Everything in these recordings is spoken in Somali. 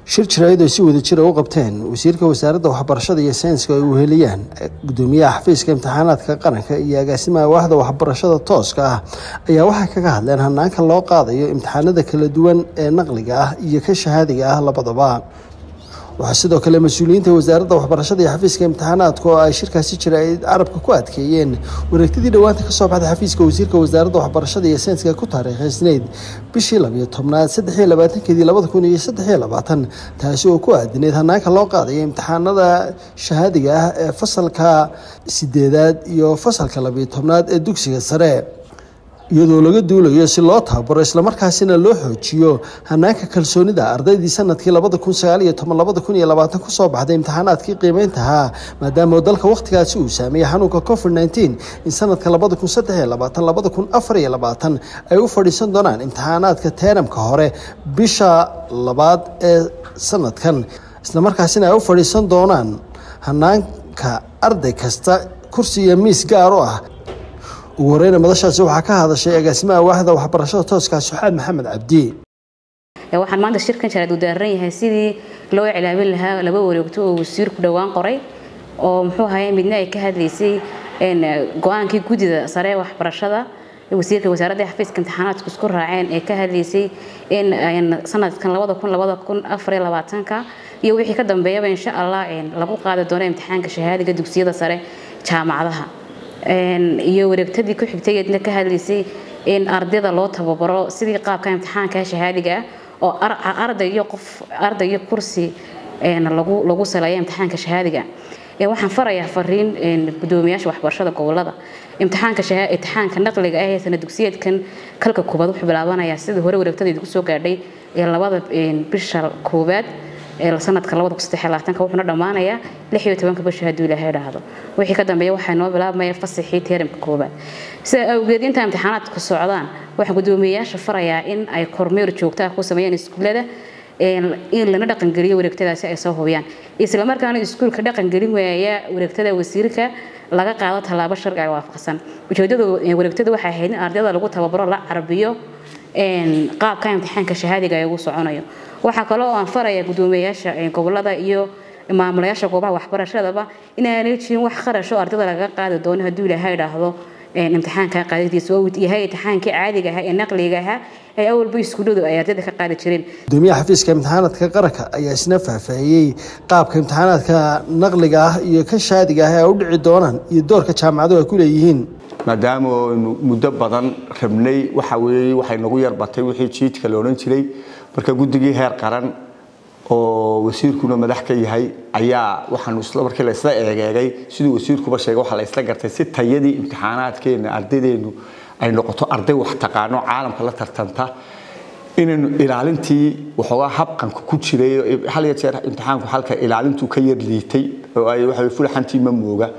shir jiraayad oo si wada jir ah u qabteen wasiirka wasaaradda waxbarashada iyo sayniska ay u heliyaan gudoomiyaha xafiiska imtixaanaadka qaranka iyo agaasimaha waaxda waxbarashada tooska ah ayaa waxay kaga hadleen hanaanka loo qaadayo imtixaanada kala duwan ee naqliga ah iyo ka shahaadiga ah labadaba. waxaa sidoo kale mas'uuliyiinta wasaaradda waxbarashada iyo xafiiska imtixaanaadka oo ay shirkaasi jiraayad carabka ku adkeeyeen wareegtadii dhawaanta ka soo baxday xafiiska wasiirka wasaaradda waxbarashada iyo sayniska ku taariikhaysnayd bishii 12/23/2023 taasi oo ku aadinayd hanaanka loo qaadayo imtixaanada shahaadiga ah ee fasalka 8aad iyo fasalka 12aad ee dugsiga sare iyadoo laga duulayo si loo tababaro isla markaasina loo xoojiyo hanaanka kalsoonida ardaydii sanadkii 2019-2020 ku soo baxday imtixaanaadkii qiimeynta maadaama dalka waqtigaasi uu saameeyay xanuunka COVID-19 in sanadka 2023-2024 ay u fadhiisan doonaan imtixaanaadka teeramka hore bisha labaad ee sanadkan isla markaasina ay u fadhiisan doonaan hanaanka arday kasta kursi iyo miis gaar ah. ugu horreyn madashaasi waxaa ka hadashay agaasimaha waaxda waxbarashada tooska Suxaad Maxamed Cabdi. waxaan maanta shirkan jaraad u daaran yahay sidii loo cilaamin lahaa laba wareegto oo wasiirku dhawaan qoray oo muxuu ahaayay midna ay ka hadlaysay go'aankii gudida sare waxbarashada wasiirka wasaaradda xafiiska imtixaanaadka isku raaceen ee ka hadlaysay in sanadkan 2024 iyo wixii ka dambeeyay insha Allah lagu qaadi doono imtixaanka shahaadiga dugsiyada sare jaamacadaha iyo wareegtadii ku xigtay ee ka hadlaysay in ardayda loo tababaro sidii qaabka imtixaanka shahaadiga oo arday iyo kursi lagu saleeyo imtixaanka shahaadiga waxaan farayaa fariin gudoomiyaasha waxbarashada gobolada imtixaanka naqliga ah ee sanad dugsiyeedkan kalka koobaad wuxuu bilaabanayaa sidii hore wareegtadii ku soo gaadhay labada bisha koobaad sanadka 2023 wuxuuna dhamaanayaa 16 bisha hadii Ilaahay raahdo wixii ka dambeeyay waxa noo bilaabmaya fasaxii teeramka koobaad sida awgeed inta imtixaanaadku socdaan waxa gudoomiyaasha farayaa in ay kormeer joogto ah ku sameeyaan iskuulada in lana dhaqan geliyo wareegtadaasi ay soo hubiyaan isla markaana iskuulka dhaqan gelin waaya wareegtada wasiirka laga qaado talaabo sharci waafaqsan ujeedada wareegtada waxa ahayd in ardayda lagu tababaro la carabiyo qaabka imtixaanka shahaadiga ay ugu soconayo. waxa kale oo aan farayaa gudoomiyaasha gobolada iyo maamulayaasha goobaha waxbarashadaba in aanay jirin wax kharash oo ardayda laga qaado doono hadii Ilaahay raahdo imtixaanka qaadadiisa oo yahay imtixaanka caadiga ah ee naqliga ah ee awalba iskuuladu ay ardayda ka qaadi jireen. gudoomiyaha xafiiska imtixaanaadka qaranka ayaa isna faahfaahiyay qaabka imtixaanaadka naqliga ah iyo ka shahaadiga ah ee u dhici doonaan iyo doorka jaamacaduhu ay ku leeyihiin maadaama muddo badan rabnay waxay nagu yarbatay wixii jiidka la oran jiray marka guddigii heer qaran oo wasiirkuna madax ka yahay ayaa waxaan isla markii la isla eegay sidoo wasiirkuba sheegay waxa la isla gartay si tayadii imtixaanaadkeena ardaydeenu ay noqoto arday wax taqaano caalamka la tartanta inaynu ilaalintii waxoogaa habqanka ku jiray hal iyo jeer imtixaanku halka ilaalintu ka yar liitay oo ay waxa fulaxantii ma mooga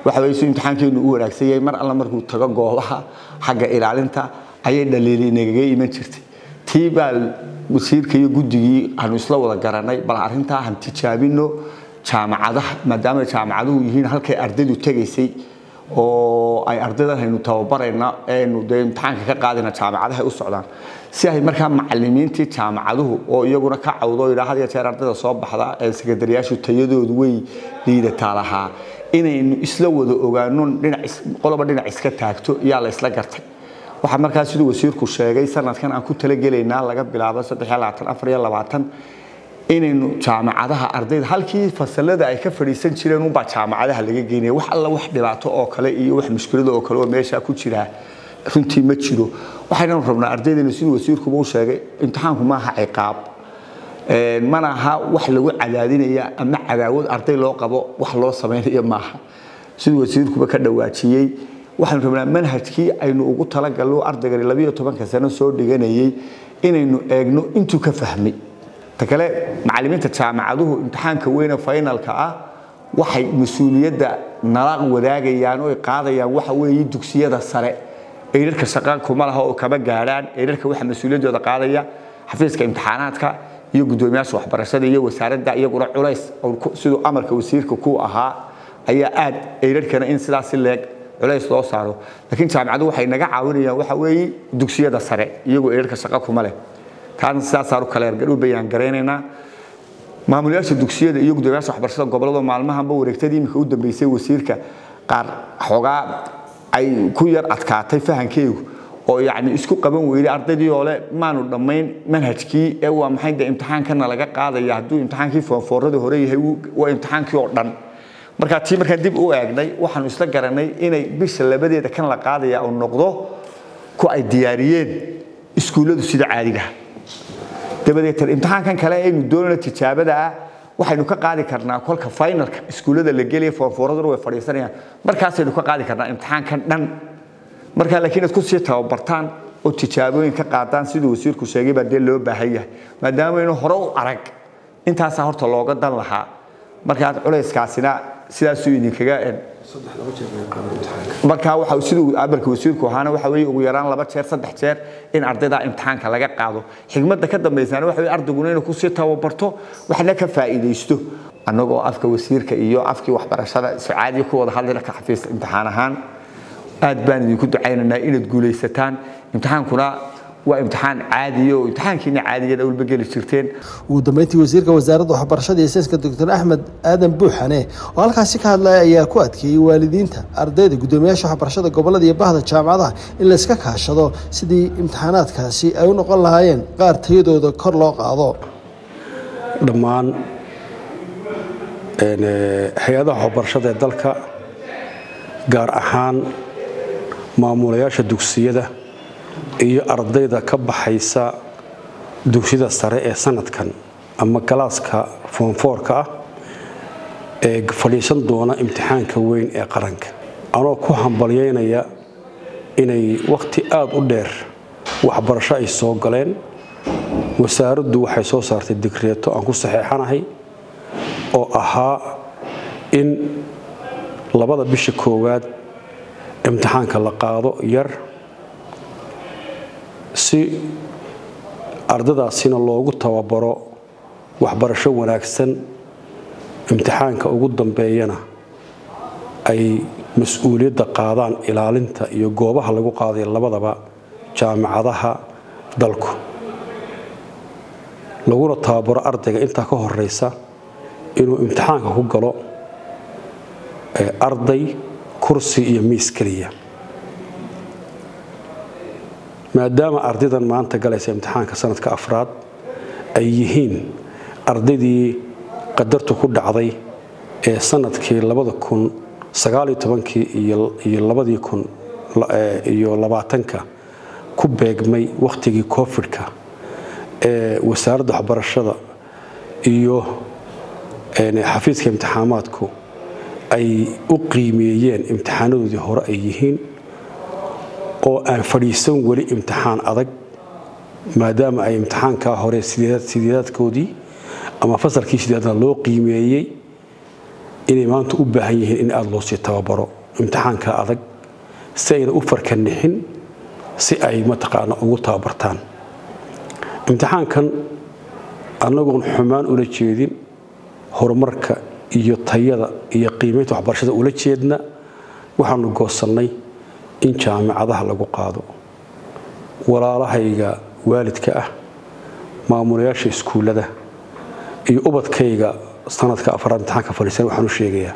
waxa weeye imtixaankeenu u wanaagsan yahay mar alla markuu tago goobaha xagga ilaalinta ayay dhaliilinaga iman jirtay tiibal wasiirka iyo guddigii aanu isla wada garanay bal arinta aan tijaabino jaamacadaha maadaama jaamacaduhu yihiin halkay ardaydu tagaysay oo ay ardayda haynu tababarayna eenu imtixaanka ka qaadina jaamacadaha u socdaan si ay markaa macallimiintii jaamacaduhu oo iyaguna ka cawdo ilaahay jeer ardayda soo baxda ee sekretariyaashu tayadoodu way liidataa lahaa inaynu isla wada ogaano qoloba dhinac iska taagto yaa la isla gartay. waxa markaa sidoo wasiirku sheegay sanadkan aan ku talagaleynaa laga bilaabo 2024 inaynu jaamacadaha ardayda halkii fasalada ay ka fadhiisan jireen baa jaamacadaha laga geeyay wax alla wax dhibaato oo kale iyo wax mushkilada oo kale oo meesha ku jira runtii ma jiro. waxaynu rabnaa ardaydeena sidoo wasiirku uu sheegay imtixaanku ma aha ciqaab mana aha wax lagu cadaadinaya ama cadaawad arday loo qabo wax loo sameeyo maaha sidoo wasiirku ka dhawaajiyay waxaan rabnaa manhajkii aynu ugu talagalno ardayga 12 sano soo dhiganayay inaynu eegno intuu ka fahmay ta kale macallimiinta jaamacaduhu imtixaanka weyn finalka ah waxay mas'uuliyadda nala wadaagayaan oo qaadayaan waxa weeye dugsiyada sare eerarka shaqo kuma laha oo kaba gaaraan eerarka waxa mas'uuliyadooda qaadaya xafiiska imtixaanaadka iyo gudoomiyaasha waxbarashada iyo wasaaradda iyaguna culays sidoo amarka wasiirka ku ahaa ayaa aad eerarkana in sidaas leeg culays loo saaro laakiin jaamacadu waxay naga caawinayaan waxa weeye dugsiyada sare iyagoo eerarka shaqo kuma leh taan saasaru kala yargadu bayaan gareynayna maamulayaasha dugsiyada iyo gudoomiyaasha waxbarashada gobolada maalmahanba wareegtadii imika u dambeysay wasiirka qaar xogaa ay ku yar adkaatay fahankeedu oo yaani isku qaban weeyay ardaydii oo le maanu dhamayn manhajkii ee waa maxay imtixaankana laga qaadaya haduu imtixaankii foorada hore yahay waa imtixaankii oo dhan marka dib u eegnay waxaan isla garanay inay bisha labadeeda kan la qaadaya oo noqdo ku ay diyaariyeen iskuuladu sida caadiga dabadeed imtixaankan kale aynu doonayno tijaabada waxaynu ka qaadi karnaa kolka finalka iskuulada la geliyo foorada way fadhiisanayaan markaas aynu ka qaadi karnaa imtixaankan dhan marka laakiin aad ku sii tababartaan oo tijaabooyin ka qaadaan sidoo wasiirku sheegay baa loo baahan yahay maadaama inuu hore u arag intaas horta looga dan lahaa marka aad culayskaasina sidaas uu idinkaga marka waxa uu sidoo abarka wasiirku ahaana waxa weey ugu yaraan 2 jeer 3 jeer in ardayda imtixaanka laga qaado xigmadda ka dambeysana waxa weey ardaygu inuu ku sii tababarto waxna ka faa'iideysto anagoo afka wasiirka iyo afkii waxbarashada saacadi ku wada hadlayna ka xafiis imtixaan ahaan aad baan idinku ducaynaynaa inaad guuleysataan imtixaankuna waa imtixaan caadi oo imtixaankiina caadiga u bageli jirteen ugu dambeyntii wasiirka wasaaradda waxbarashada iyo sayniska Dr. Axmed Aadan Buuxane oo halkaas ka hadlay ayaa ku adkeeyay waalidiinta ardayda gudoomiyaasha waxbarashada gobolada iyo bahda jaamacadaha in la iska kaashado sidii imtixaanaadkaasi ay u noqon lahaayeen qaar tayadooda kor loo qaado dhammaan hay'adaha waxbarashada ee dalka gaar ahaan maamulayaasha dugsiyada iyo ardayda ka baxaysa dugsiyada sare ee sanadkan ama galaaska form 4ka ee fadhiisan doona imtixaanka weyn ee qaranka anoo ku hambalyeynaya inay waqti aad u dheer waxbarasho ay soo galeen wasaaraddu waxay soo saartay digreeto aan ku saxeexanahay oo ahaa in labada bisha koowaad imtixaanka la qaado yar si ardaydaasina loogu tababaro waxbarasho wanaagsan imtixaanka ugu dambeeyana ay mas'uuliyadda qaadaan ilaalinta iyo goobaha lagu qaaday labadaba jaamacadaha dalku laguna tababaro ardayga inta ka horeysa inuu imtixaanka ku galo arday kursi iyo miis kaliya maadaama ardaydan maanta galaysa imtixaanka sanadka afraad ay yihiin ardaydii qadartu ku dhacday ee sanadkii 2019 iyo 2020 ku beegmay waqtigii covid-ka ee wasaaradda waxbarashada iyo xafiiska imtixaamaadku ay u qiimeeyeen imtixaanadoodii hore ay yihiin oo aan fadhiisan wali imtixaan adag maadaama ay imtixaanka hore sideedadkoodii ama fasalkii sideedna loo qiimeeyay inay maanta u baahan yihiin in aad loo sii tababaro imtixaanka adag si ayna u farkanixin si ay mataqaana ugu tababartaan imtixaankan anagoon xumaan ula jeedin horumarka iyo tayada iyo qiimeynta waxbarashada ula jeedna waxaanu goosanay in jaamacadaha lagu qaado walaalahayga waalidka ah maamulayaasha iskuulada iyo ubadkayga sanadka afraad imtixaanka fadhiisan waxaan u sheegayaa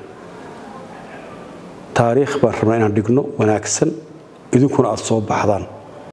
taariikh baan rabnaa inaan dhigno wanaagsan idinkuna aad soo baxdaan